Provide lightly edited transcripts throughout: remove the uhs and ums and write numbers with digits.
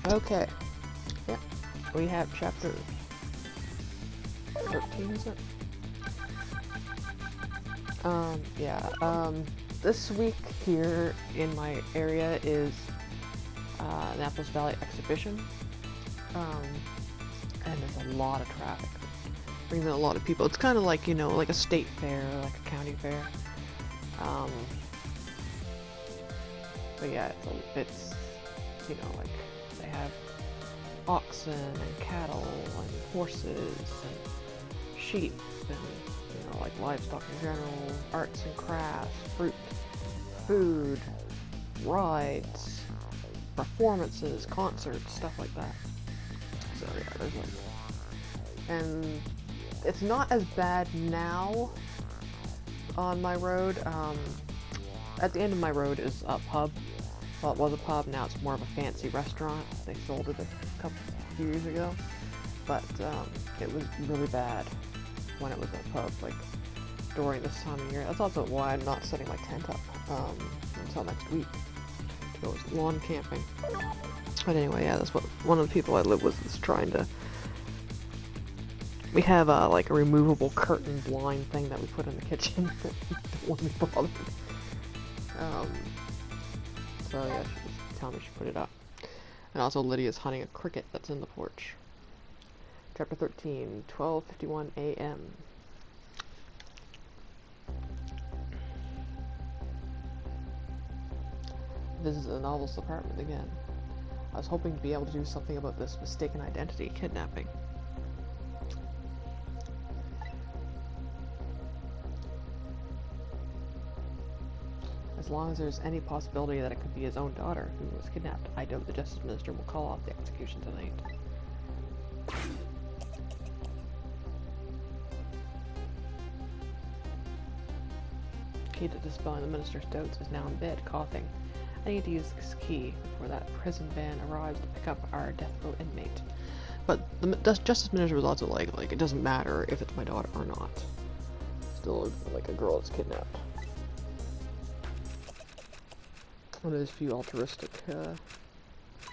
Okay. Yep. We have chapter 13, is it? Yeah. This week here in my area is Annapolis Valley Exhibition. And there's a lot of traffic. Brings in a lot of people. It's kind of like, you know, like a state fair, like a county fair. But yeah, it's you know, like they have oxen and cattle and horses and sheep and, you know, like livestock in general, arts and crafts, fruit, food, rides, performances, concerts, stuff like that. So yeah, there's like, and it's not as bad now on my road. At the end of my road is a pub. Well, it was a pub, now it's more of a fancy restaurant. They sold it a few years ago. But it was really bad when it was a pub, like during this time of year. That's also why I'm not setting my tent up until next week to go lawn camping. But anyway, yeah, that's what one of the people I live with is trying to. We have like a removable curtain blind thing that we put in the kitchen. Don't want to be bothered. So yeah, she just telling me she put it up. And also Lydia's hunting a cricket that's in the porch. Chapter 13, 12:51 a.m. This is the novelist's apartment again. I was hoping to be able to do something about this mistaken identity kidnapping. As long as there's any possibility that it could be his own daughter who was kidnapped, I doubt the Justice Minister will call off the execution tonight. Key to dispelling the Minister's doubts is now in bed, coughing. I need to use this key before that prison van arrives to pick up our death row inmate. But the Justice Minister was also like it doesn't matter if it's my daughter or not. Still, like a girl that's kidnapped. One of those few altruistic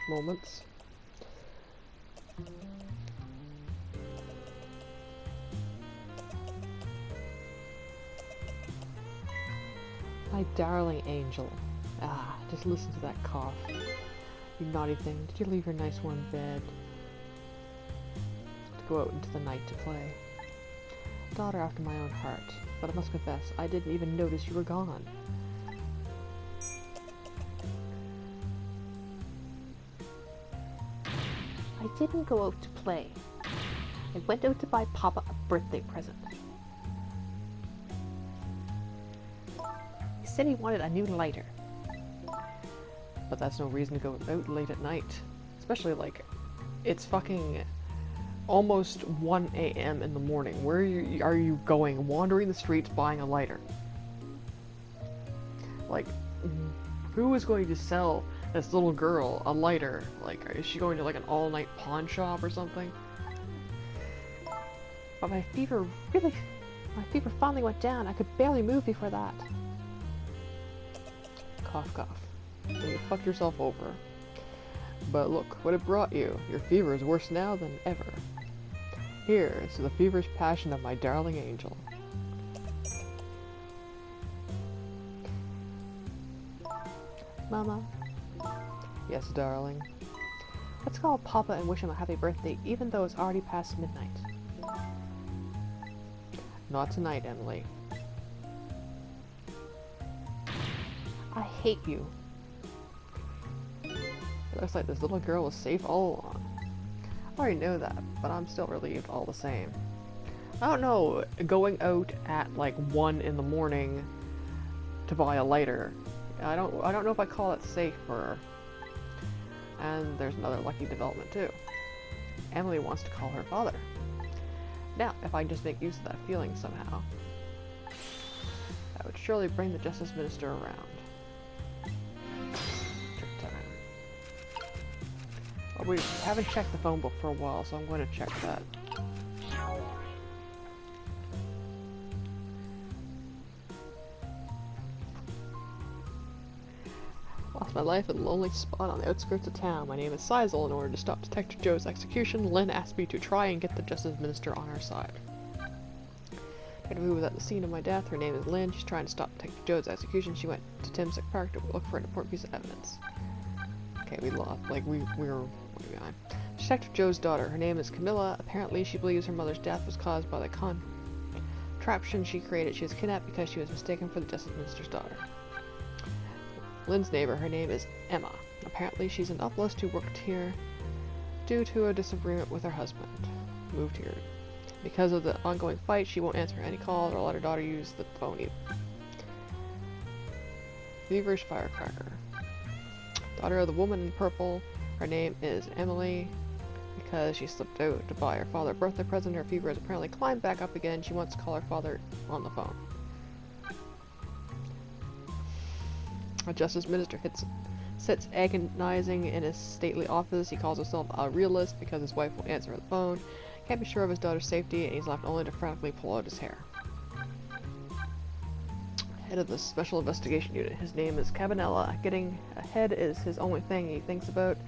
moments. My darling angel. Ah, just listen to that cough. You naughty thing, did you leave your nice warm bed to go out into the night to play? Daughter after my own heart, but I must confess, I didn't even notice you were gone. I didn't go out to play. I went out to buy Papa a birthday present. He said he wanted a new lighter. But that's no reason to go out late at night. Especially like, it's fucking almost 1 a.m. in the morning. Where are you going? Wandering the streets buying a lighter? Like, who is going to sell this little girl a lighter? Like, is she going to like an all-night pawn shop or something? But my fever finally went down. I could barely move before that. Cough, cough. And you fucked yourself over. But look what it brought you. Your fever is worse now than ever. Here is the feverish passion of my darling angel. Mama. Yes, darling. Let's call Papa and wish him a happy birthday, even though it's already past midnight. Not tonight, Emily. I hate you. It looks like this little girl was safe all along. I already know that, but I'm still relieved all the same. I don't know, going out at like 1 in the morning to buy a lighter. I don't know if I call it safe for her. And there's another lucky development too. Emily wants to call her father. Now, if I can just make use of that feeling somehow, that would surely bring the Justice Minister around. Trick time. Well, we haven't checked the phone book for a while, so I'm going to check that. Lost my life in a lonely spot on the outskirts of town. My name is Sizel. In order to stop Detective Joe's execution, Lynn asked me to try and get the Justice Minister on our side. Detective who was at the scene of my death. Her name is Lynn. She's trying to stop Detective Joe's execution. She went to Timsick Park to look for an important piece of evidence. Okay, we lost. Like, we were way behind. Detective Joe's daughter. Her name is Camilla. Apparently, she believes her mother's death was caused by the contraption she created. She was kidnapped because she was mistaken for the Justice Minister's daughter. Lynn's neighbor. Her name is Emma. Apparently, she's an uplist who worked here due to a disagreement with her husband. Moved here. Because of the ongoing fight, she won't answer any calls or let her daughter use the phone either. Feverish firecracker. Daughter of the woman in purple. Her name is Emily. Because she slipped out to buy her father a birthday present, her fever has apparently climbed back up again. She wants to call her father on the phone. A Justice Minister sits agonizing in his stately office. He calls himself a realist because his wife won't answer the phone. Can't be sure of his daughter's safety, and he's left only to frantically pull out his hair. Head of the Special Investigation Unit. His name is Cabanella. Getting ahead is his only thing he thinks about.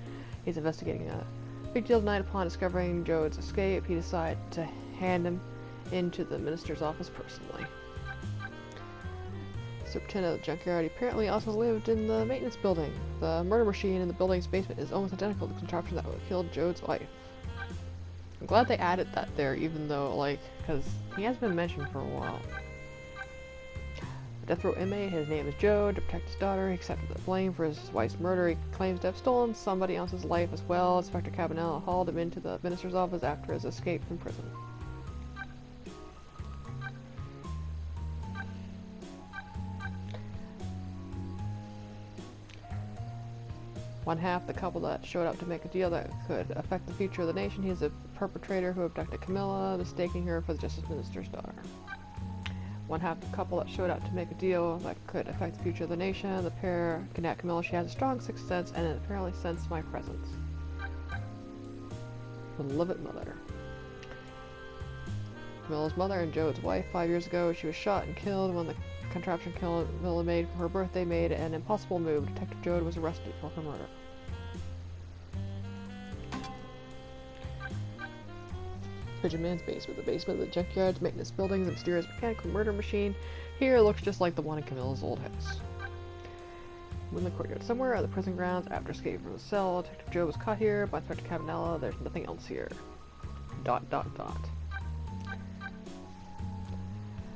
He's investigating a big deal tonight. Upon discovering Joe's escape, he decided to hand him into the minister's office personally. Superintendent of the junkyard. He apparently also lived in the maintenance building. The murder machine in the building's basement is almost identical to the contraption that would have killed Joe's wife. I'm glad they added that there, even though, like, because he has been mentioned for a while. A death row inmate, his name is Joe. To protect his daughter, he accepted the blame for his wife's murder. He claims to have stolen somebody else's life as well. Inspector Cabanella hauled him into the minister's office after his escape from prison. One half the couple that showed up to make a deal that could affect the future of the nation. He is a perpetrator who abducted Camilla, mistaking her for the Justice Minister's daughter. One half the couple that showed up to make a deal that could affect the future of the nation. The pair kidnapped Camilla. She has a strong sixth sense and apparently sensed my presence. Beloved mother. Camilla's mother and Joe's wife. 5 years ago, she was shot and killed when the contraption Camilla made for her birthday made an impossible move. Detective Joe was arrested for her murder. Pigeon Man's basement. The basement of the junkyard's maintenance building, the mysterious mechanical murder machine. Here it looks just like the one in Camilla's old house. In the courtyard somewhere at the prison grounds, after escaping from the cell, Detective Joe was caught here by Inspector Cabanella. There's nothing else here. ...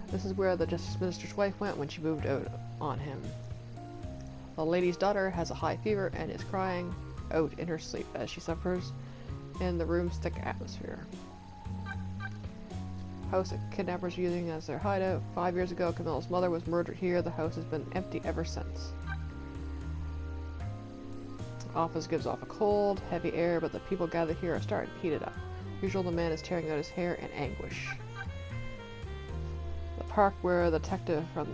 This is where the Justice Minister's wife went when she moved out on him. The lady's daughter has a high fever and is crying out in her sleep as she suffers in the room's thick atmosphere. House that kidnappers are using as their hideout. 5 years ago, Camilla's mother was murdered here. The house has been empty ever since. The office gives off a cold, heavy air, but the people gathered here are starting to heat it up. Usually the man is tearing out his hair in anguish. The park where the detective from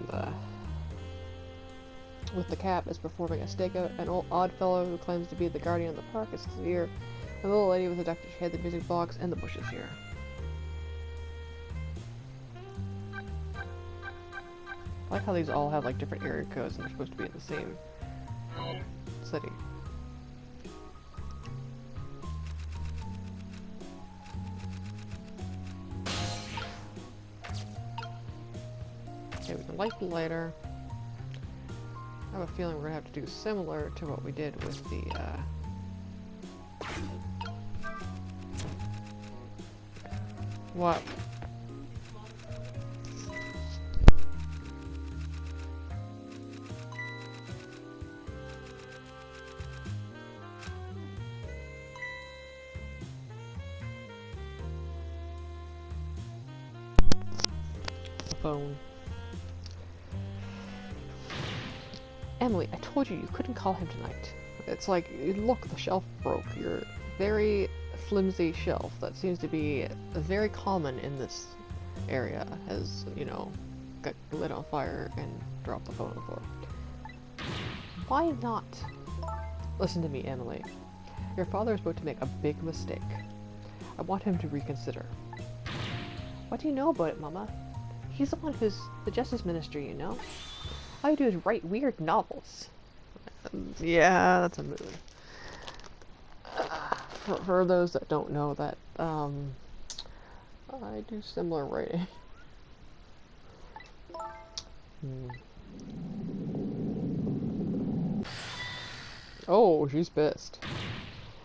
with the cap is performing a stakeout. An odd fellow who claims to be the guardian of the park is here. The little lady with the duck, she had the music box and the bushes here. I like how these all have like different area codes and they're supposed to be in the same city. Okay, we can light the lighter. I have a feeling we're gonna have to do similar to what we did with the what? Phone. Emily, I told you couldn't call him tonight. It's like, look, the shelf broke. Your very flimsy shelf that seems to be very common in this area has, you know, got lit on fire and dropped the phone on the floor. Why not? Listen to me, Emily. Your father is about to make a big mistake. I want him to reconsider. What do you know about it, Mama? He's the one who's the Justice Minister, you know? All you do is write weird novels. Yeah, that's a mood. For those that don't know that, I do similar writing. Oh, she's pissed.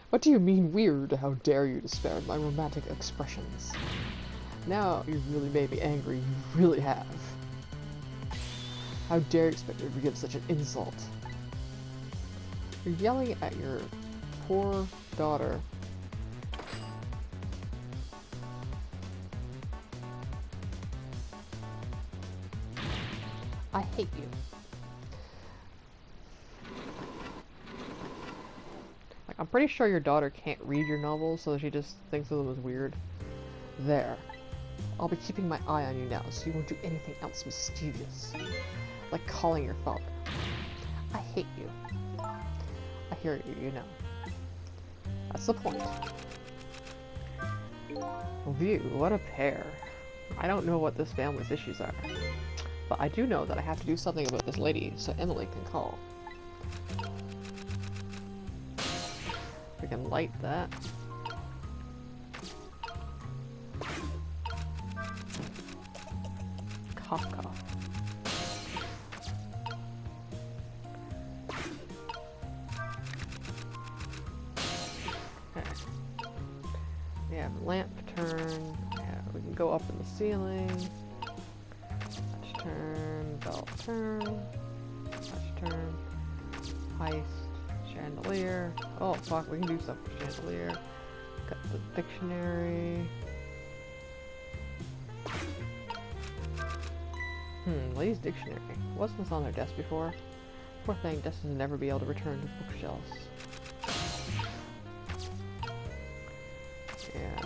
What do you mean weird? How dare you disparage my romantic expressions? Now you've really made me angry, you really have. How dare you expect me to forgive such an insult? You're yelling at your poor daughter. I hate you. Like, I'm pretty sure your daughter can't read your novels, so she just thinks of them as weird. There. I'll be keeping my eye on you now, so you won't do anything else mischievous. Like calling your father. I hate you. I hear you, you know. That's the point. View, what a pair. I don't know what this family's issues are. But I do know that I have to do something about this lady, so Emily can call. We can light that. Cough cough. Okay. We have lamp turn. Yeah, we can go up in the ceiling. Touch turn, belt turn. Touch turn. Heist. Chandelier. Oh fuck, we can do stuff with chandelier. Got the dictionary. Lady's dictionary. Wasn't this on their desk before? Poor thing, destined to never be able to return to bookshelves. Yeah.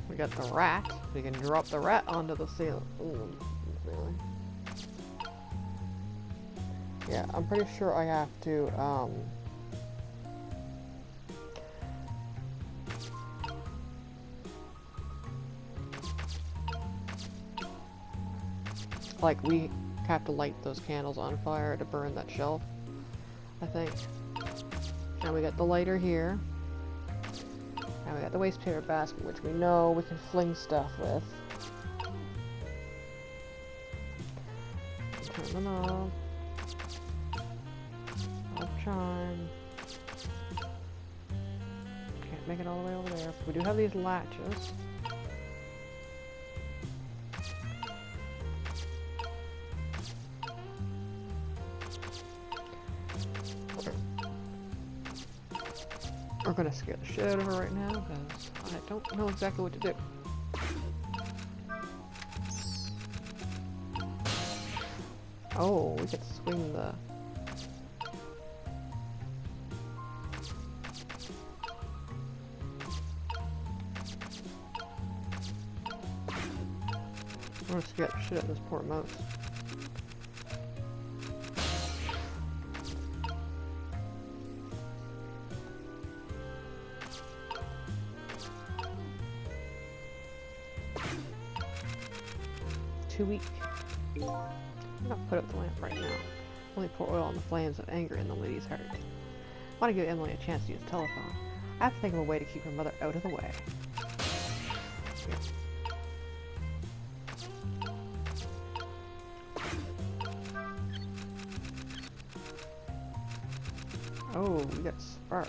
We got the rat. We can drop the rat onto the ceiling. Yeah, I'm pretty sure I have to, like, we have to light those candles on fire to burn that shelf, I think. And we got the lighter here. And we got the waste paper basket, which we know we can fling stuff with. Turn them off. Off chime. Can't make it all the way over there. We do have these latches. We're gonna scare the shit out of her right now, because I don't know exactly what to do. Oh, we could swing the... I'm gonna scare the shit out of this poor mouse. Too weak. I'm gonna put out the lamp right now. Only pour oil on the flames of anger in the lady's heart. I want to give Emily a chance to use the telephone. I have to think of a way to keep her mother out of the way. Oh, we got spark.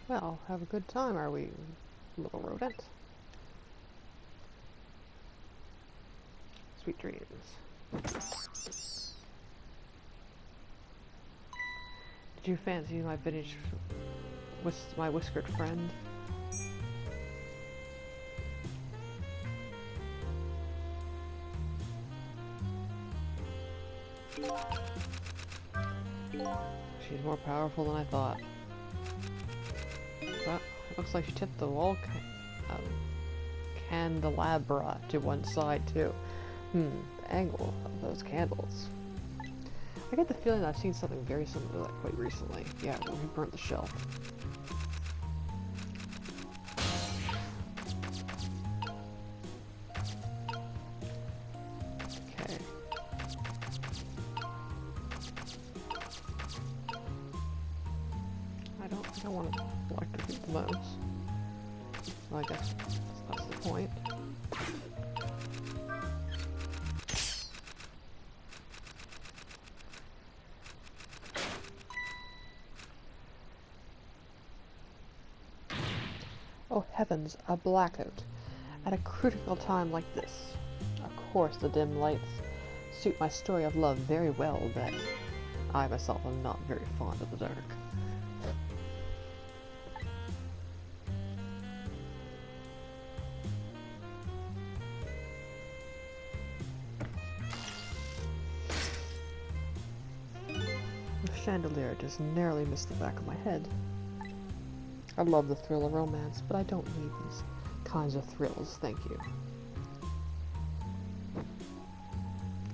Well, have a good time, are we, little rodent? Sweet dreams. Did you fancy my vintage my whiskered friend? She's more powerful than I thought. But it looks like she tipped the wall candelabra to one side too. The angle of those candles. I get the feeling that I've seen something very similar to that quite recently. Yeah, when we burnt the shelf. Okay. I don't want to electrocute the mouse. Well, I guess that's the point. Oh heavens, a blackout. At a critical time like this. Of course the dim lights suit my story of love very well, but I myself am not very fond of the dark. The chandelier just narrowly missed the back of my head. I love the thrill of romance, but I don't need these kinds of thrills, thank you.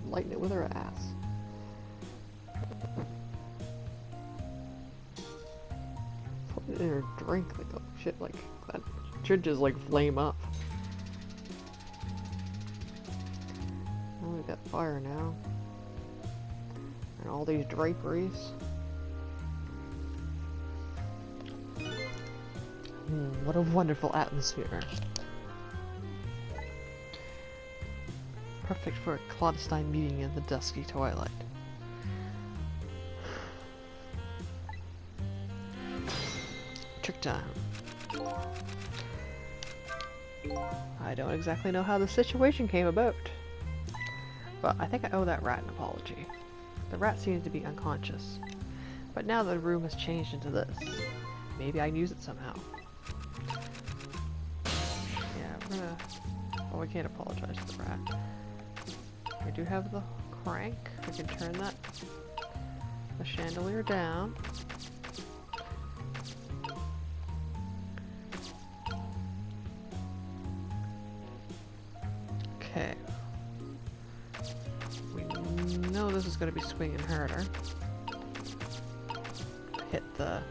Lighten it with her ass. Put it in her drink, like, oh shit, like, that should just, like, flame up. Oh, we got fire now. And all these draperies. What a wonderful atmosphere. Perfect for a clandestine meeting in the dusky twilight. Trick time. I don't exactly know how the situation came about, but I think I owe that rat an apology. The rat seems to be unconscious, but now the room has changed into this. Maybe I can use it somehow. Oh, we can't apologize to the rat. We do have the crank. We can turn the chandelier down. Okay. We know this is going to be swinging harder. Hit the...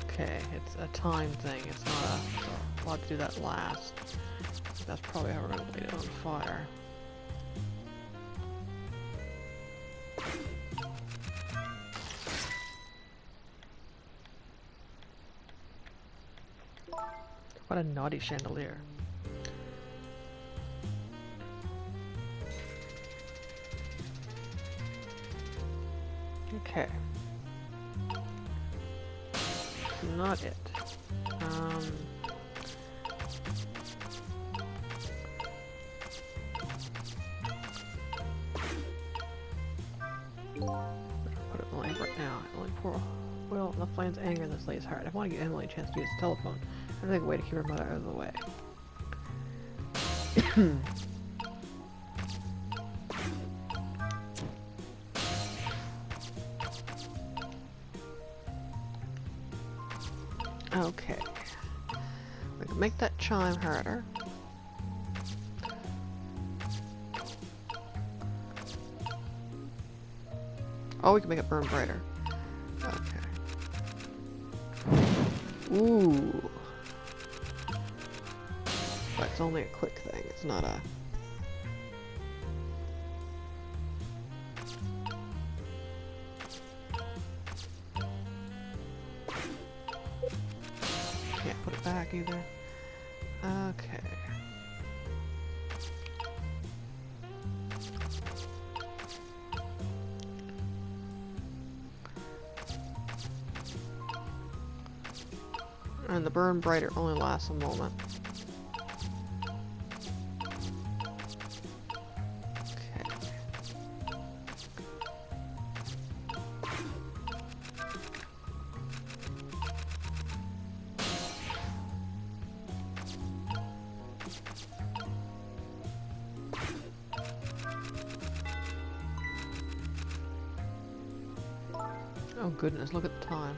Okay, it's a time thing, it's not a... So we'll have to do that last. That's probably how we're going to light it on fire. What a naughty chandelier. Okay. Not it. Put it in the lamp right now. Only pour oil in the flames anger this lays hard. I want to give Emily a chance to use the telephone. I think a way to keep her mother out of the way. Okay. We can make that chime harder. Oh, we can make it burn brighter. Okay. Ooh. But it's only a quick thing, it's not a... Can't put it back either. Okay. And the burn brighter only lasts a moment. Oh goodness, look at the time.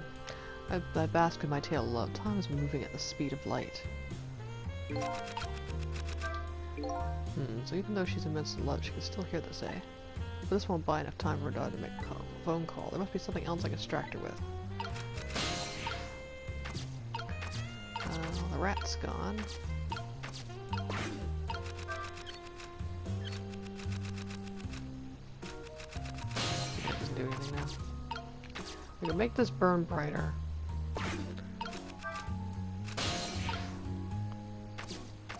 I bask in my tail of love. Time is moving at the speed of light. So even though she's immensely loved, she can still hear this, eh? But this won't buy enough time for her daughter to make a phone call. There must be something else I can distract her with. The rat's gone. It doesn't do anything now. We can make this burn brighter.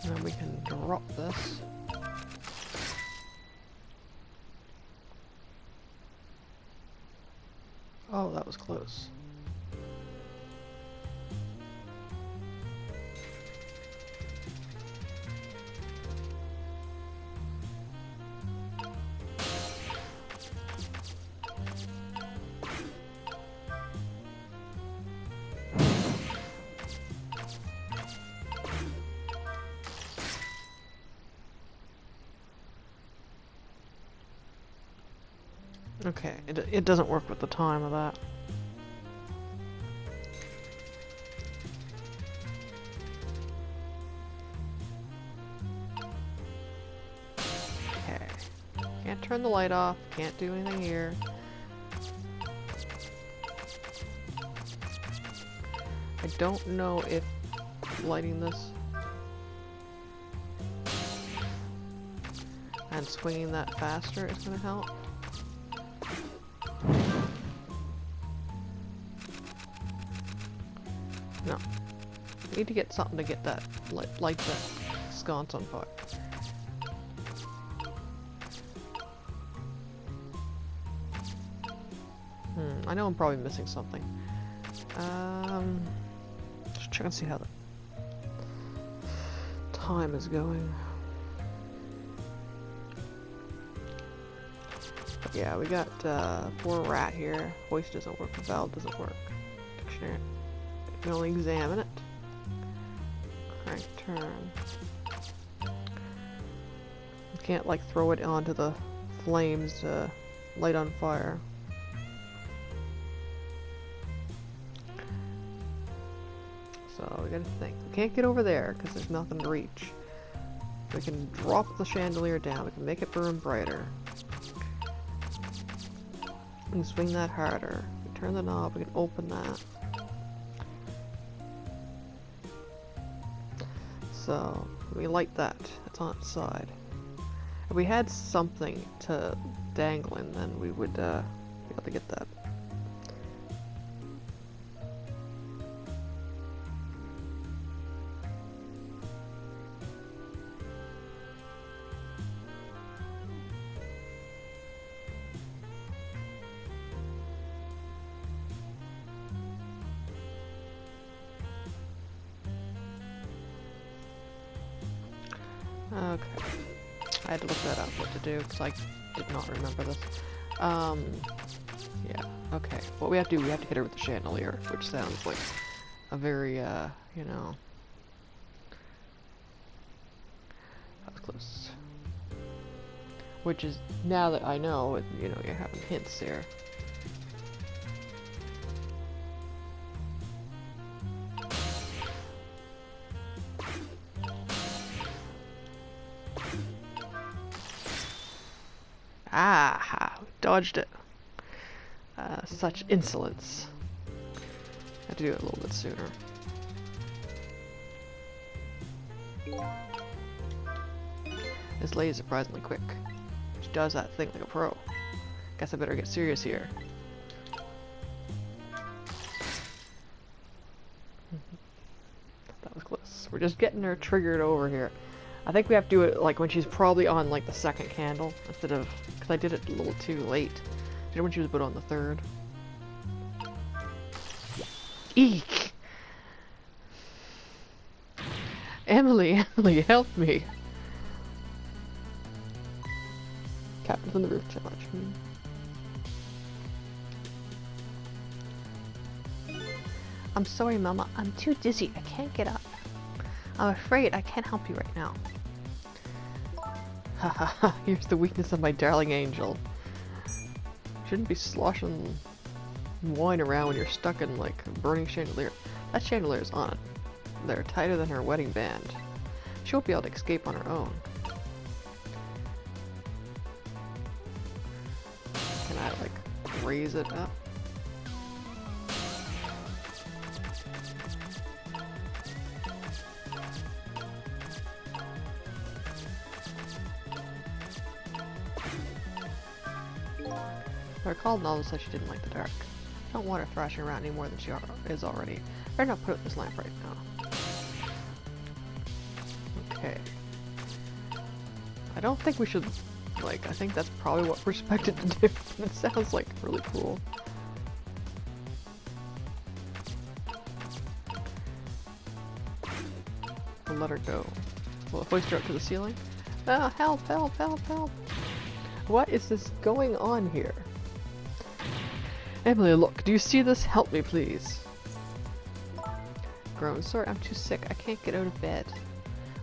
And then we can drop this. Oh, that was close. Okay, it doesn't work with the time of that. Okay. Can't turn the light off, can't do anything here. I don't know if lighting this and swinging that faster is going to help. No. We need to get something to get that light that sconce on fire. I know I'm probably missing something. Just check and see how the time is going. But yeah, we got poor rat here. Hoist doesn't work, valve doesn't work. Dictionary. You can only examine it. Crank turn. You can't like throw it onto the flames to light on fire. So we gotta think. We can't get over there because there's nothing to reach. We can drop the chandelier down. We can make it burn brighter. We can swing that harder. We can turn the knob. We can open that. So we light that. It's on its side. If we had something to dangle in, then we would be able to get that. Okay. I had to look that up what to do because I did not remember this. Yeah, okay. What we have to do, we have to hit her with the chandelier, which sounds like a very, you know... That was close. Which is, now that I know, you know, you're having hints here. Ah, dodged it. Such insolence. I have to do it a little bit sooner. This lady's surprisingly quick. She does that thing like a pro. Guess I better get serious here. That was close. We're just getting her triggered over here. I think we have to do it like when she's probably on like the second candle instead of, because I did it a little too late. I did it when she was about on the third. Eek! Emily, help me! Captain from the roof charge. I'm sorry, Mama. I'm too dizzy. I can't get up. I'm afraid I can't help you right now. Haha, here's the weakness of my darling angel. Shouldn't be sloshing whine around when you're stuck in, like, a burning chandelier. That chandelier is on. They're tighter than her wedding band. She won't be able to escape on her own. Can I, like, raise it up? I recall Novel said she didn't like the dark. I don't want her thrashing around any more than she is already. Better not put up this lamp right now. Okay. I don't think we should, like, I think that's probably what we're expected to do. It sounds, like, really cool. We'll let her go. We'll hoist her up to the ceiling. Ah, help, help, help, help! What is this going on here? Emily, look, do you see this? Help me, please. Groan. Sorry, I'm too sick. I can't get out of bed.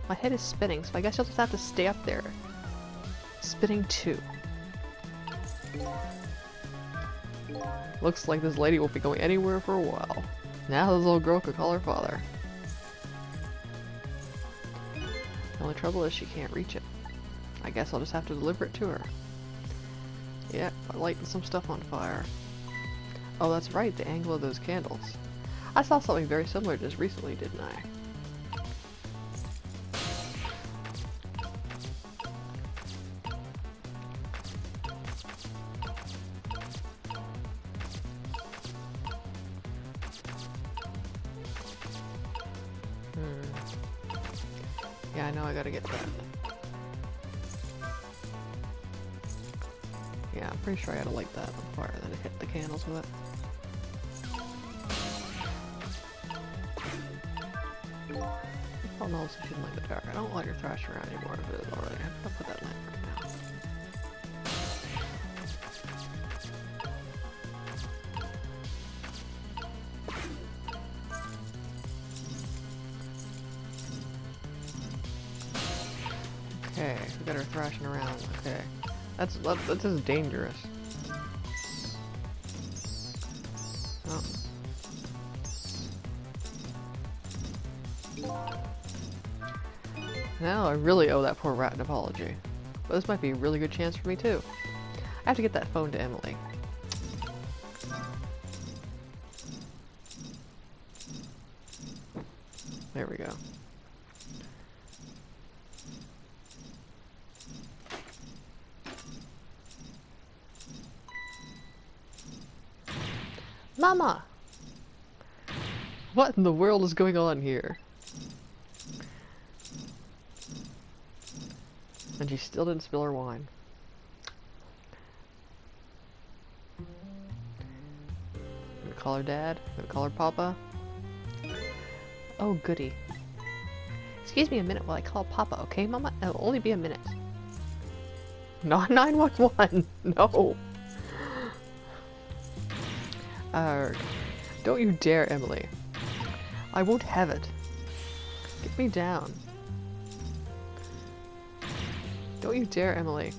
My head is spinning, so I guess you'll just have to stay up there. Spinning too. Looks like this lady won't be going anywhere for a while. Now this little girl could call her father. The only trouble is she can't reach it. I guess I'll just have to deliver it to her. Yeah, by lighting some stuff on fire. Oh, that's right, the angle of those candles. I saw something very similar just recently, didn't I? Yeah, I know I gotta get that. Yeah, I'm pretty sure I gotta light that on fire, then hit the candles with it. Oh no, so she didn't like the dark. I don't let her thrash around anymore if it is already. I'll put that lamp right now. Okay, we got her thrashing around. Okay. That's just dangerous. Oh. Now I really owe that poor rat an apology. But this might be a really good chance for me too. I have to get that phone to Emily. There we go. Mama! What in the world is going on here? And she still didn't spill her wine. I'm gonna call her Dad. I'm gonna call her Papa. Oh, goody. Excuse me a minute while I call Papa, okay, Mama? It'll only be a minute. Not 911! No! Don't you dare, Emily. I won't have it. Get me down. Don't you dare, Emily.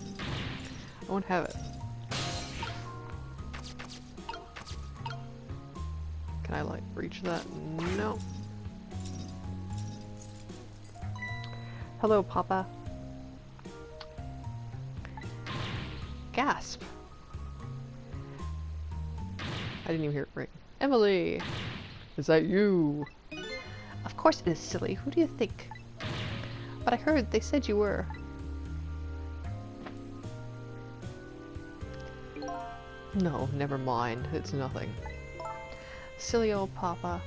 I won't have it. Can I, like, reach that? No. Hello, Papa. Gasp. I didn't even hear it ring. Emily! Is that you? Of course it is, silly. Who do you think? But I heard they said you were. No, never mind. It's nothing. Silly old Papa.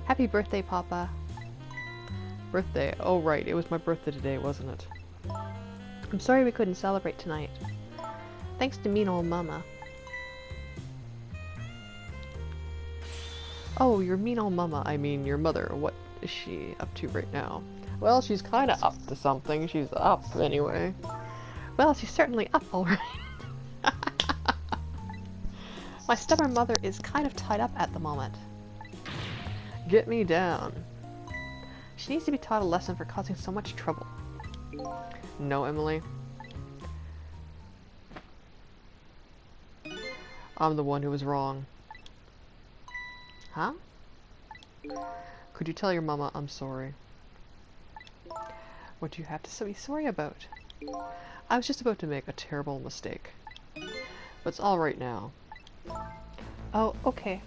Happy birthday, Papa. Birthday. Oh, right. It was my birthday today, wasn't it? I'm sorry we couldn't celebrate tonight. Thanks to mean old Mama. Oh, your mean old Mama. I mean, your mother. What is she up to right now? Well, she's kind of up to something. She's up, anyway. Well, she's certainly up already. My stubborn mother is kind of tied up at the moment. Get me down. She needs to be taught a lesson for causing so much trouble. No, Emily. I'm the one who was wrong. Huh? Could you tell your mama I'm sorry? What do you have to be sorry about? I was just about to make a terrible mistake. But it's all right now. Oh, okay.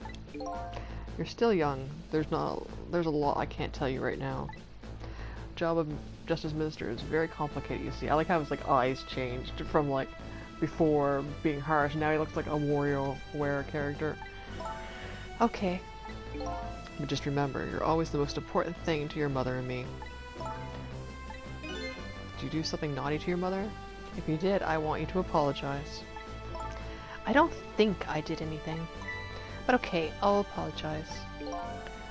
You're still young. There's a lot I can't tell you right now. Job of Justice Minister is very complicated, you see. I like how his like eyes changed from like before being harsh. Now he looks like a WarioWare character. Okay. But just remember, you're always the most important thing to your mother and me. Did you do something naughty to your mother? If you did, I want you to apologize. I don't think I did anything. But okay, I'll apologize.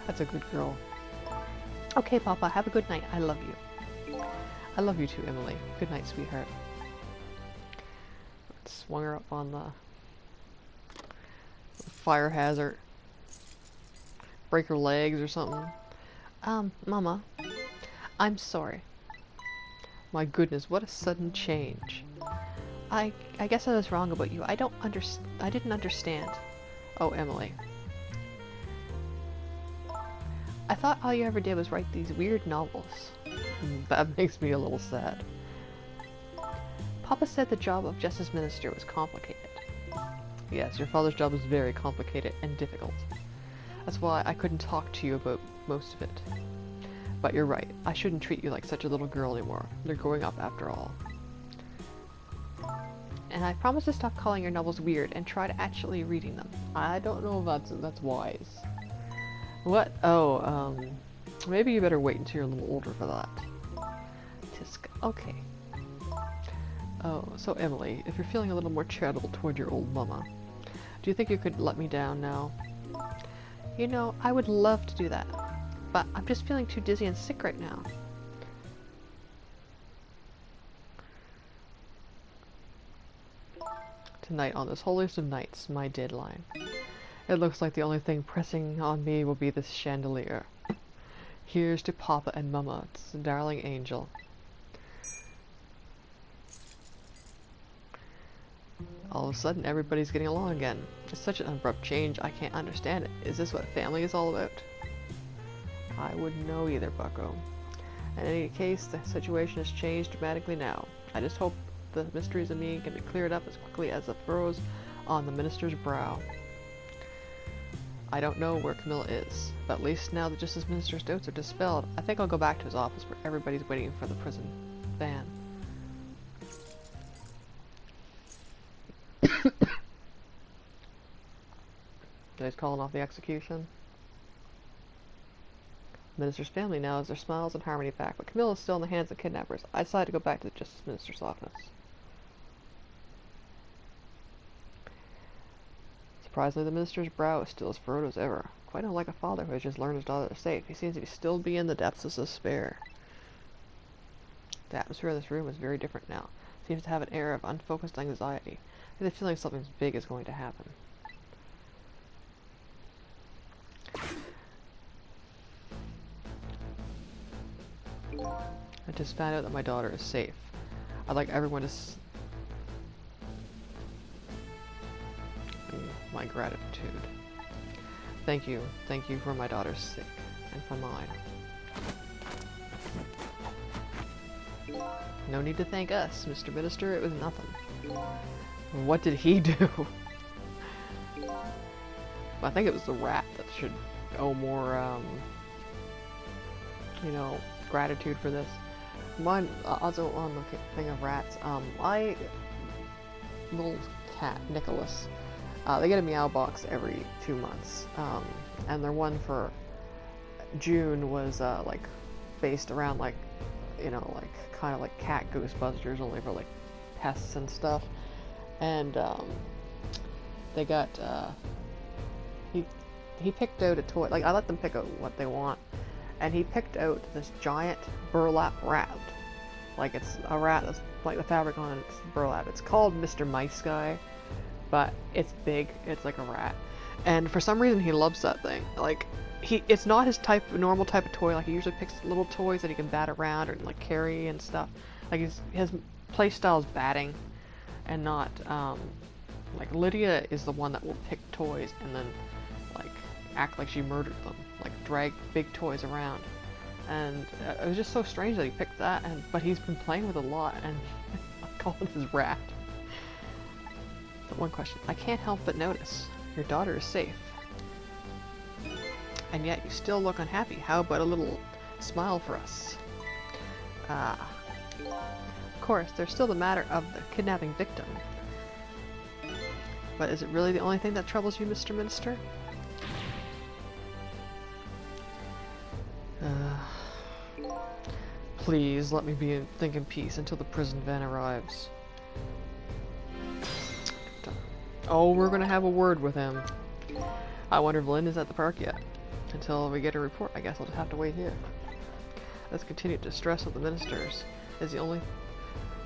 That's a good girl. Okay, Papa, have a good night. I love you. I love you too, Emily. Good night, sweetheart. Swung her up on the fire hazard. Break her legs or something. Mama, I'm sorry. My goodness, what a sudden change. I guess I was wrong about you. I didn't understand. Oh, Emily. I thought all you ever did was write these weird novels. That makes me a little sad. Papa said the job of Justice Minister was complicated. Yes, your father's job was very complicated and difficult. That's why I couldn't talk to you about most of it. But you're right, I shouldn't treat you like such a little girl anymore. You're growing up after all. And I promise to stop calling your novels weird and try to actually reading them. I don't know if that's wise. What? Oh, maybe you better wait until you're a little older for that. Tisk. Okay. Oh, so Emily, if you're feeling a little more charitable toward your old mama, do you think you could let me down now? You know, I would love to do that, but I'm just feeling too dizzy and sick right now. Tonight, on this holiest of nights, my deadline. It looks like the only thing pressing on me will be this chandelier. Here's to Papa and Mama, it's a darling angel. All of a sudden, everybody's getting along again. It's such an abrupt change, I can't understand it. Is this what family is all about? I wouldn't know either, Bucko. In any case, the situation has changed dramatically now. I just hope the mysteries of me can be cleared up as quickly as the furrows on the minister's brow. I don't know where Camilla is, but at least now the Justice Minister's doubts are dispelled, I think I'll go back to his office where everybody's waiting for the prison van. He's calling off the execution. The minister's family now has their smiles and harmony back, but Camilla is still in the hands of kidnappers. I decided to go back to the Justice Minister's office. Surprisingly, the minister's brow is still as furrowed as ever. Quite unlike a father who has just learned his daughter is safe. He seems to still be in the depths of despair. The atmosphere of this room is very different now. It seems to have an air of unfocused anxiety. I have the feeling something big is going to happen. I just found out that my daughter is safe. I'd like everyone to my gratitude. Thank you for my daughter's sake, and for mine. No need to thank us, Mr. Minister, it was nothing. What did he do? I think it was the rat that should owe more, you know, gratitude for this. Mine, also on the thing of rats, little cat, Nicholas, they get a meow box every 2 months, and their one for June was, like, based around, like, you know, like, kind of like Cat Ghostbusters, only for, like, pests and stuff, and, they got, he picked out a toy, like, I let them pick out what they want, and he picked out this giant burlap rat. Like, it's a rat that's, like, the fabric on it's burlap. It's called Mr. Mice Guy, but it's big, it's like a rat. And for some reason, he loves that thing. Like, it's not his normal type of toy. Like, he usually picks little toys that he can bat around or, like, carry and stuff. Like, his play style is batting, and not, Like, Lydia is the one that will pick toys and then, like, act like she murdered them. Like, drag big toys around. And it was just so strange that he picked that, but he's been playing with a lot, and I call it his rat. But one question. I can't help but notice. Your daughter is safe. And yet you still look unhappy. How about a little smile for us? Ah. Of course, there's still the matter of the kidnapping victim. But is it really the only thing that troubles you, Mr. Minister? Please, let me think in peace until the prison van arrives. Oh, we're gonna have a word with him. I wonder if Lynn is at the park yet. Until we get a report, I guess I'll just have to wait here. This continued distress of the ministers is the only...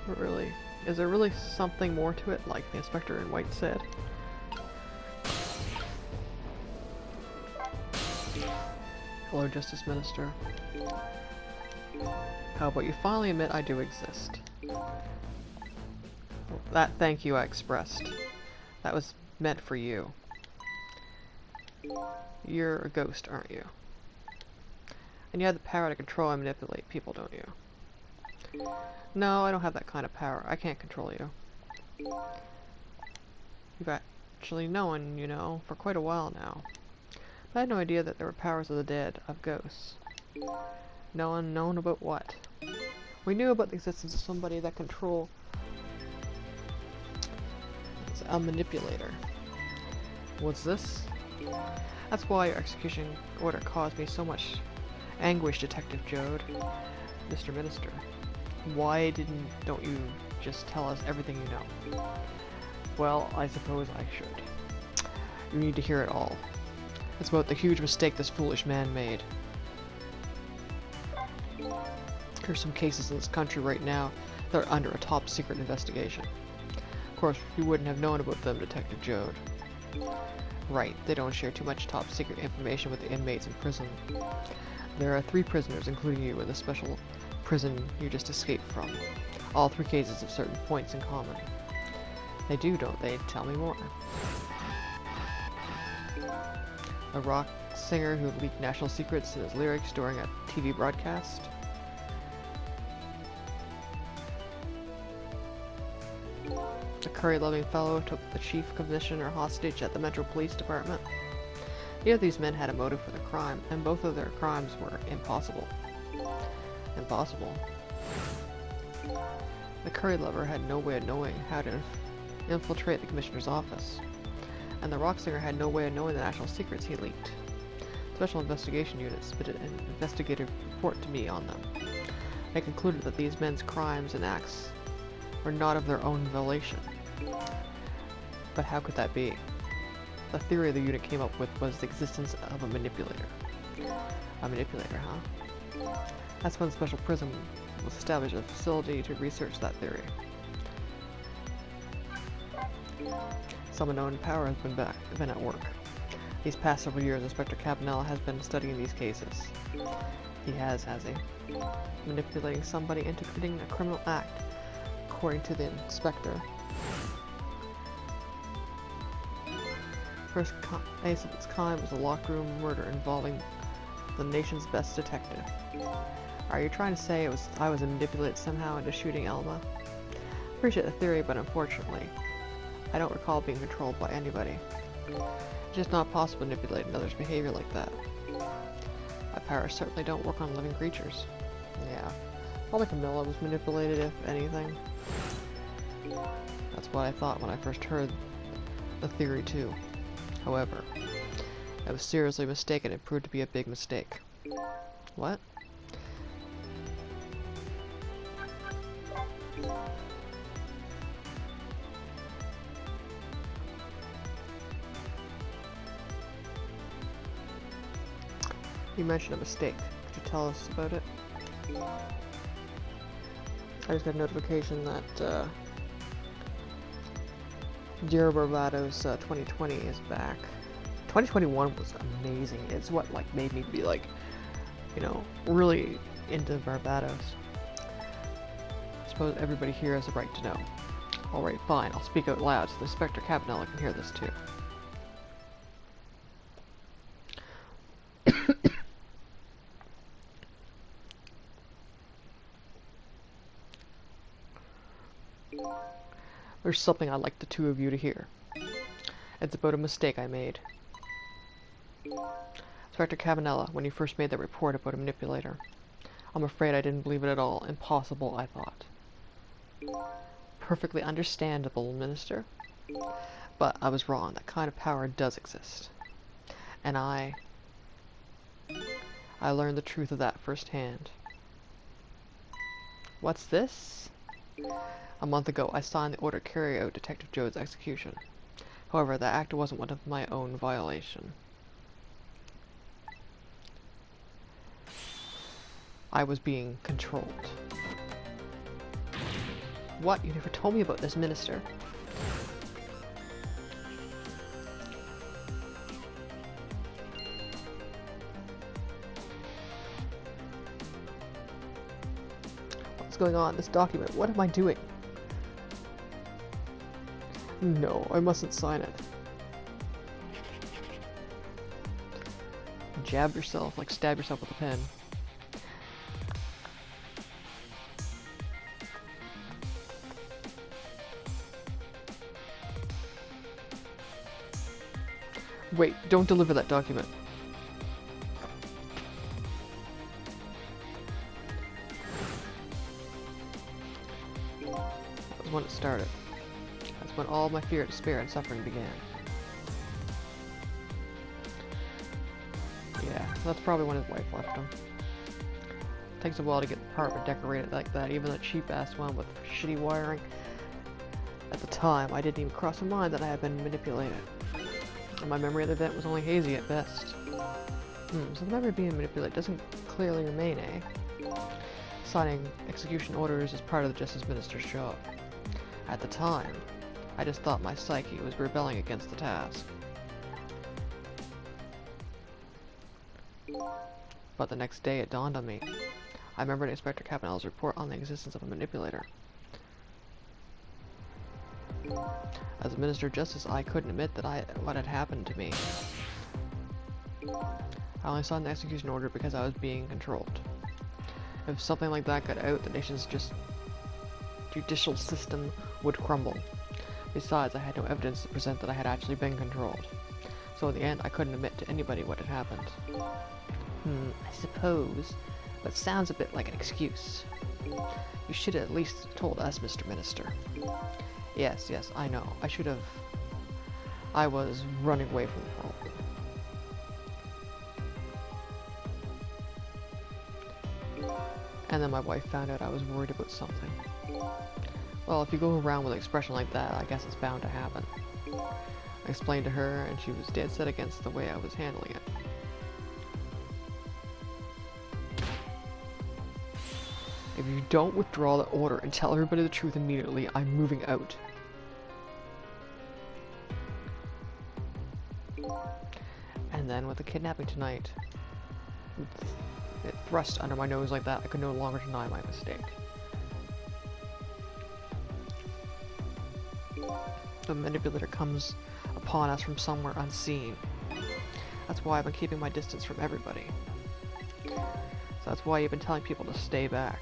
Really... Is there really something more to it, like the inspector in white said? Hello, Justice Minister. How about you finally admit I do exist? That thank you I expressed. That was meant for you. You're a ghost, aren't you? And you have the power to control and manipulate people, don't you? No, I don't have that kind of power. I can't control you. You've actually known, you know, for quite a while now. But I had no idea that there were powers of the dead, of ghosts. No one known about what? We knew about the existence of somebody that control... It's a manipulator. What's this? That's why your execution order caused me so much anguish, Detective Jode. Mr. Minister. Why don't you just tell us everything you know? Well, I suppose I should. You need to hear it all. It's about the huge mistake this foolish man made. There's some cases in this country right now that are under a top secret investigation. Of course, you wouldn't have known about them, Detective Jode. Right, they don't share too much top secret information with the inmates in prison. There are 3 prisoners, including you, in the special prison you just escaped from. All 3 cases have certain points in common. They do, don't they? Tell me more. A rock singer who leaked national secrets in his lyrics during a TV broadcast. The curry-loving fellow took the chief commissioner hostage at the Metro Police Department. Neither of these men had a motive for the crime, and both of their crimes were impossible. Impossible. The curry lover had no way of knowing how to infiltrate the commissioner's office, and the rock singer had no way of knowing the national secrets he leaked. Special investigation unit submitted an investigative report to me on them. They concluded that these men's crimes and acts were not of their own volition. But how could that be? The theory the unit came up with was the existence of a manipulator. A manipulator, huh? That's when the special prison was established, a facility to research that theory. Some unknown power has been at work. These past several years, Inspector Cabanel has been studying these cases. He has he? Manipulating somebody into committing a criminal act, according to the inspector. First case of its kind was a locked room murder involving the nation's best detective. Are you trying to say I was manipulated somehow into shooting Elma? Appreciate the theory, but unfortunately, I don't recall being controlled by anybody. It's just not possible to manipulate another's behavior like that. My powers certainly don't work on living creatures. Yeah, probably Camilla was manipulated, if anything. That's what I thought when I first heard the theory too. However, I was seriously mistaken. It proved to be a big mistake. What? You mentioned a mistake. Could you tell us about it? I just got a notification that Dear Barbados 2020 is back. 2021 was amazing. It's what made me be really into Barbados. I suppose everybody here has a right to know. Alright, fine. I'll speak out loud so the Inspector Cabanela can hear this too. There's something I'd like the two of you to hear. It's about a mistake I made. Inspector Cabanela, when you first made that report about a manipulator, I'm afraid I didn't believe it at all. Impossible, I thought. Perfectly understandable, Minister. But I was wrong. That kind of power does exist. And I learned the truth of that firsthand. What's this? A month ago, I signed the order to carry out Detective Joe's execution. However, that act wasn't one of my own violation. I was being controlled. What? You never told me about this, Minister. What's going on? This document. What am I doing? No, I mustn't sign it. Jab yourself, like stab yourself with a pen. Wait, don't deliver that document. That was when it started. That's when all my fear, despair, and suffering began. Yeah, that's probably when his wife left him. Takes a while to get the apartment decorated like that, even the cheap-ass one with shitty wiring. At the time, I didn't even cross my mind that I had been manipulated. And my memory of the event was only hazy at best. So the memory being manipulated doesn't clearly remain, eh? Signing execution orders is part of the Justice Minister's job. At the time, I just thought my psyche was rebelling against the task. But the next day it dawned on me. I remembered Inspector Cabanela's report on the existence of a manipulator. As a Minister of Justice, I couldn't admit that what had happened to me. I only signed the execution order because I was being controlled. If something like that got out, the nation's judicial system would crumble. Besides, I had no evidence to present that I had actually been controlled. So in the end, I couldn't admit to anybody what had happened. I suppose, but sounds a bit like an excuse. You should have at least told us, Mr. Minister. Yes, I know. I should have. I was running away from the problem. And then my wife found out I was worried about something. Well, if you go around with an expression like that, I guess it's bound to happen. I explained to her, and she was dead set against the way I was handling it. If you don't withdraw the order and tell everybody the truth immediately, I'm moving out. And then with the kidnapping tonight, it thrust under my nose like that, I could no longer deny my mistake. The manipulator comes upon us from somewhere unseen. That's why I've been keeping my distance from everybody. So that's why you've been telling people to stay back.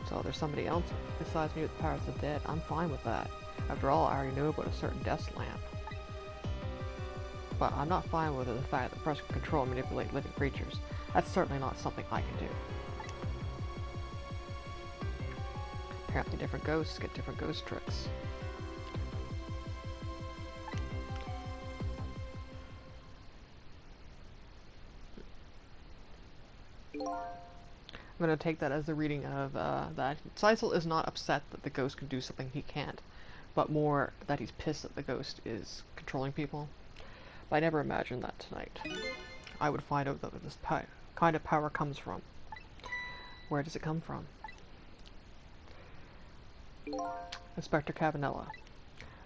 So there's somebody else besides me with the powers of the dead. I'm fine with that. After all, I already know about a certain death lamp. But I'm not fine with the fact that the press can control and manipulate living creatures. That's certainly not something I can do. Apparently different ghosts get different ghost tricks. I'm going to take that as the reading of that Sisal is not upset that the ghost can do something he can't, but more that he's pissed that the ghost is controlling people. But I never imagined that tonight. I would find out that this kind of power comes from. Where does it come from? Inspector Cabanela.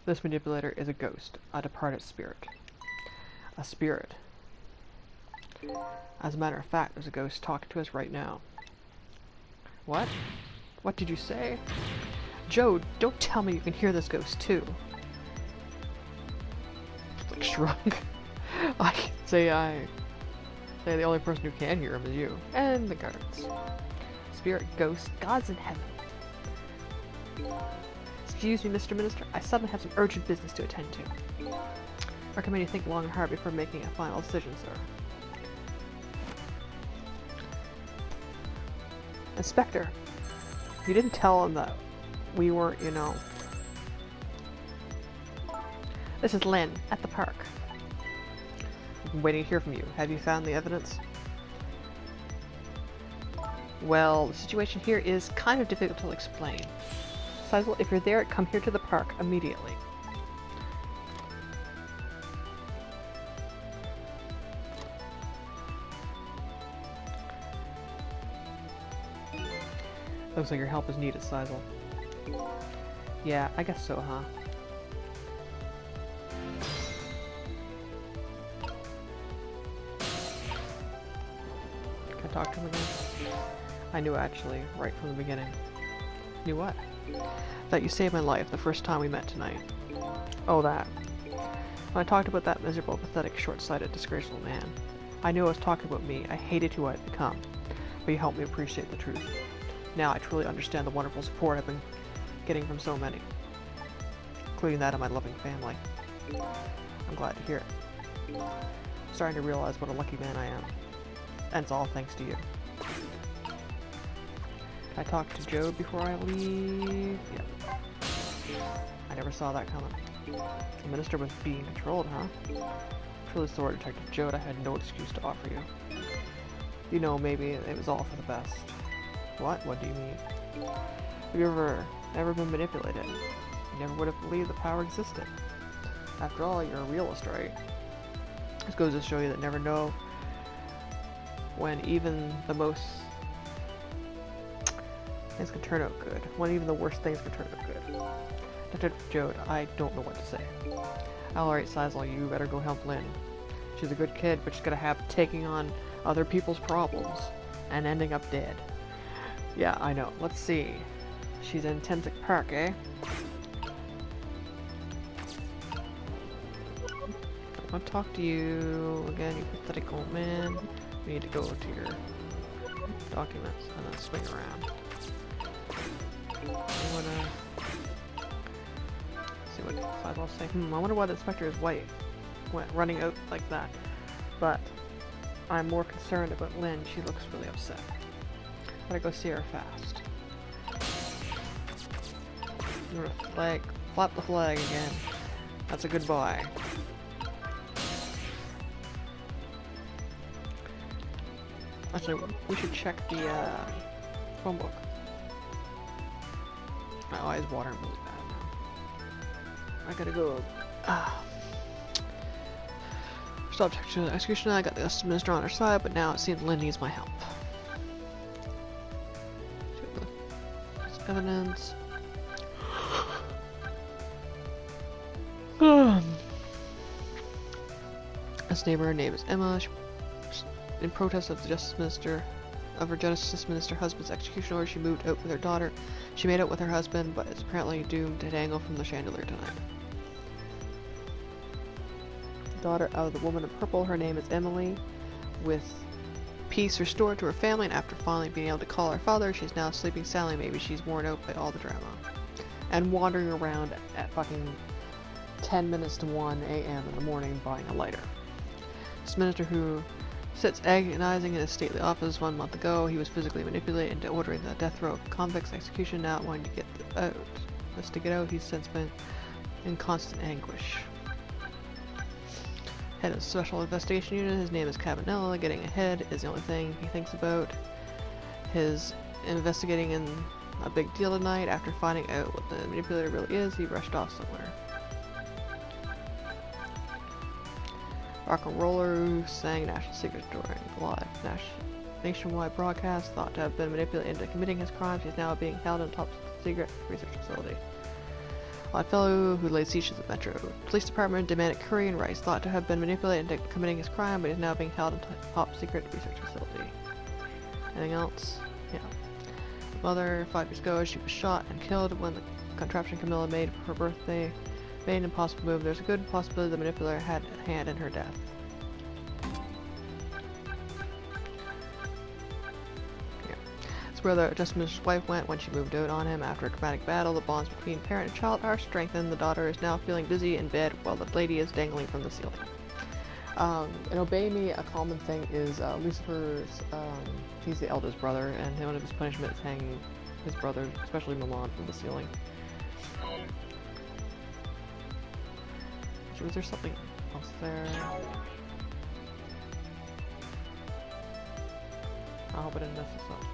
This manipulator is a ghost, a departed spirit. A spirit. As a matter of fact, there's a ghost talking to us right now. What? What did you say? Joe, don't tell me you can hear this ghost too. Like shrug. I say the only person who can hear him is you. And the guards. Spirit, ghost, gods in heaven. Excuse me, Mr. Minister. I suddenly have some urgent business to attend to. Recommend you think long and hard before making a final decision, sir. Inspector, you didn't tell him that we weren't, you know. This is Lynn, at the park. I've been waiting to hear from you. Have you found the evidence? Well, the situation here is kind of difficult to explain. Sizel, if you're there, come here to the park immediately. Looks like your help is needed, Sizel. Yeah, I guess so, huh? Can I talk to him again? I knew actually, right from the beginning. Knew what? That you saved my life the first time we met tonight. Oh, that. When I talked about that miserable, pathetic, short-sighted, disgraceful man, I knew I was talking about me. I hated who I had become. But you helped me appreciate the truth. Now I truly understand the wonderful support I've been getting from so many, including that of my loving family. I'm glad to hear it. I'm starting to realize what a lucky man I am. And it's all thanks to you. Can I talk to Joe before I leave? Yep. I never saw that coming. The minister was being controlled, huh? Truly sorry, Detective Joe, I had no excuse to offer you. You know, maybe it was all for the best. What? What do you mean? Have you ever been manipulated? You never would have believed the power existed. After all, you're a realist, right? This goes to show you that never know when even the most things can turn out good. When even the worst things can turn out good. Detective Joe, I don't know what to say. Alright, Sizel, you better go help Lynn. She's a good kid, but she's gonna have taking on other people's problems and ending up dead. Yeah, I know. Let's see. She's in Tensic Park, eh? I want to talk to you again, you pathetic old man. We need to go to your documents and then swing around. I wanna see what Sizel say. I wonder why the inspector's wife went running out like that. But I'm more concerned about Lynn. She looks really upset. Gotta go see her fast. Flag, flap the flag again. That's a good boy. Actually, we should check the phone book. My eyes watering really bad now. I gotta go. Stop checking the execution. I got the justice minister on our side, but now it seems Lynn needs my help. Evidence. This neighbor, her name is Emma. In protest of the justice minister, of her justice minister husband's execution order, she moved out with her daughter. She made out with her husband, but is apparently doomed to dangle from the chandelier tonight. Daughter of the woman in purple, her name is Emily. With peace restored to her family, and after finally being able to call her father, she's now sleeping soundly. Maybe she's worn out by all the drama. And wandering around at fucking 10 minutes to 1 a.m. in the morning buying a lighter. This minister who sits agonizing in his stately office 1 month ago, he was physically manipulated into ordering the death row of convicts execution, not wanting to get out. Just to get out, he's since been in constant anguish. Head of Special Investigation Unit, his name is Cabanella. Getting ahead is the only thing he thinks about. His investigating in a big deal tonight. After finding out what the manipulator really is, he rushed off somewhere. Rock and roller who sang national secrets during the live nationwide broadcast, thought to have been manipulated into committing his crimes. He's now being held in a top secret research facility. Odd fellow who laid siege to the Metro Police Department demanded Curry and Rice, thought to have been manipulated into committing his crime, but is now being held in top secret research facility. Anything else? Yeah. Mother, 5 years ago, she was shot and killed when the contraption Camilla made for her birthday made an impossible move. There's a good possibility the manipulator had a hand in her death. Yeah. It's where the Justice's wife went when she moved out on him after a traumatic battle. The bonds between parent and child are strengthened. The daughter is now feeling dizzy in bed while the lady is dangling from the ceiling. In Obey Me, a common thing is Lucifer's, he's the eldest brother, and one of his punishments is hanging his brother, especially Milan, from the ceiling. Was there something else there? I hope I didn't mess this up.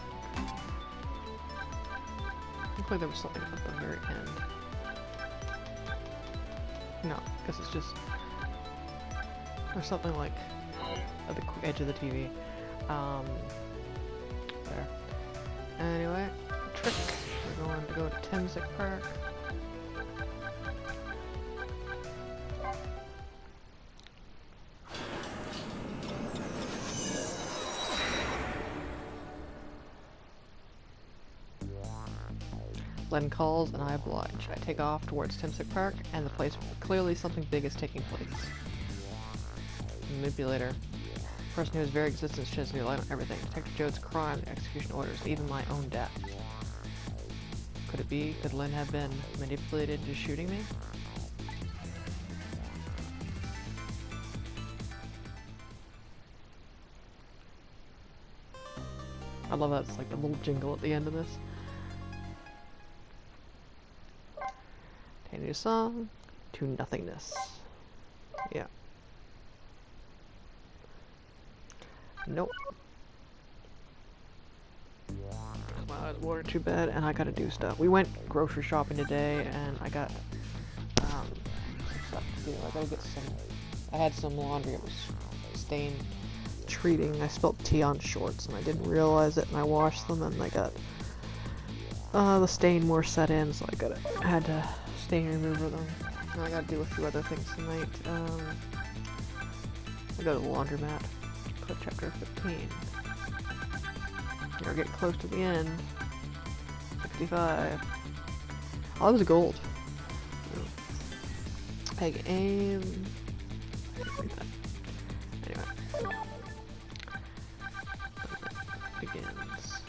Looks like there was something at the very end. No, I guess it's just... or something like at the edge of the TV. There. Anyway, trick. We're going to go to Temsic Park. Len calls and I oblige. I take off towards Temsic Park and the place where clearly something big is taking place. Manipulator. The person whose very existence sheds new light on everything. Detective Jode's crime, the execution orders, even my own death. Could it be? Could Len have been manipulated into shooting me? I love that it's like the little jingle at the end of this. A new song to nothingness. Yeah. Nope. Wow, the water too bad, and I gotta do stuff. We went grocery shopping today, and I got some stuff to do. I gotta get some. I had some laundry. It was stained. Treating. I spilled tea on shorts, and I didn't realize it, and I washed them, and I got the stain more set in, so I had to stain remover them. And I gotta do a few other things tonight. I go to the laundromat. Clip chapter 15. We're getting close to the end. 65. Oh, that was gold. Peg aim. Like that. Anyway. Begins.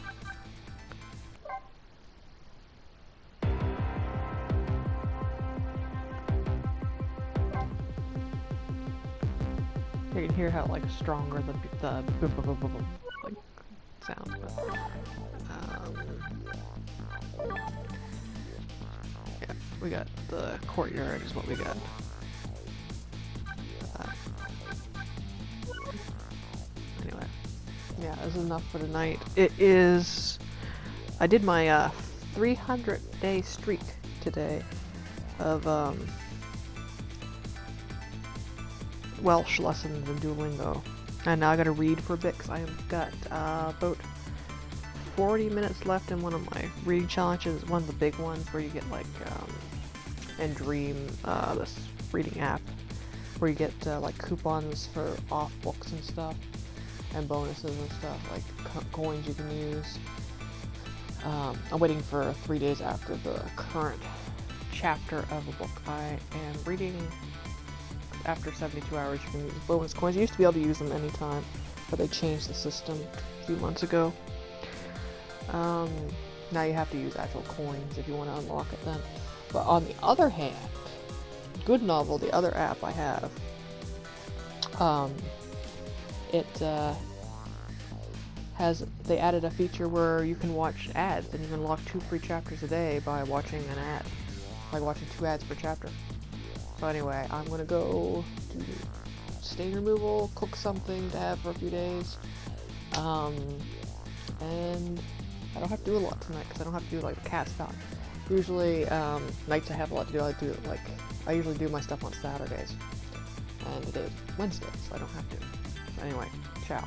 You can hear how like stronger the like sounds, but yeah, we got the courtyard is what we got. Anyway, yeah, this is enough for tonight. It is. I did my 300-day streak today of Welsh lessons in Duolingo, and now I gotta read for a bit because I've got about 40 minutes left in one of my reading challenges. One of the big ones where you get like and Dream, this reading app, where you get like coupons for off books and stuff, and bonuses and stuff like coins you can use. I'm waiting for 3 days after the current chapter of a book I am reading. After 72 hours you can use bonus coins. You used to be able to use them anytime, but they changed the system a few months ago. Now you have to use actual coins if you want to unlock it then. But on the other hand, Good Novel, the other app I have, they added a feature where you can watch ads, and you can unlock 2 free chapters a day by watching an ad. Like watching 2 ads per chapter. So anyway, I'm gonna go do stain removal, cook something to have for a few days, and I don't have to do a lot tonight because I don't have to do like the cat stuff. Usually, nights I have a lot to do. I usually do my stuff on Saturdays, and today's Wednesday, so I don't have to. So anyway, ciao.